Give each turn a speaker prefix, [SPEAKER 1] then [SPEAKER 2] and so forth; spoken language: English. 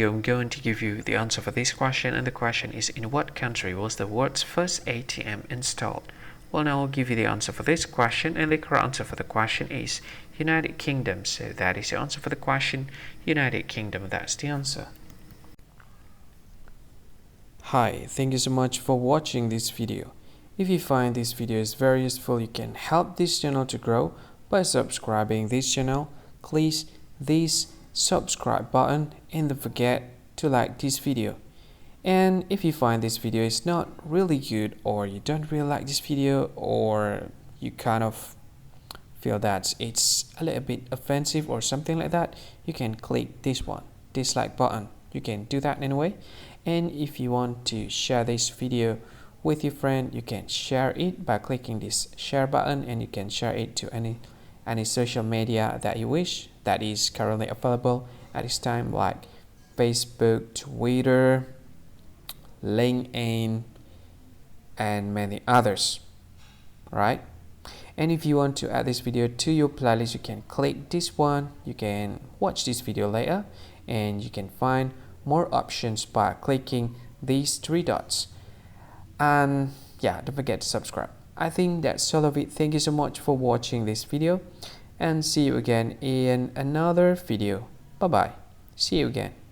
[SPEAKER 1] I'm going to give you the answer for this question, and the question is, in what country was the world's first ATM installed? Well, now I'll give you the answer for this question, and the correct answer for the question is United Kingdom. So that is the answer for the question, United Kingdom. That's the answer. Hi, thank you so much for watching this video. If you find this video is very useful, you can help this channel to grow by subscribing this channel. Please this subscribe button and don't forget to like this video. And if you find this video is not really good, or you don't really like this video, or you kind of feel that it's a little bit offensive or something like that, you can click this one, dislike button. You can do that anyway. And if you want to share this video with your friend, you can share it by clicking this share button, and you can share it to any social media that you wish that is currently available at this time, like Facebook, Twitter, LinkedIn, and many others, right? And if you want to add this video to your playlist, you can click this one. You can watch this video later, and you can find more options by clicking these three dots. And yeah, don't forget to subscribe. I think that's all of it. Thank you so much for watching this video, and see you again in another video. Bye bye. See you again.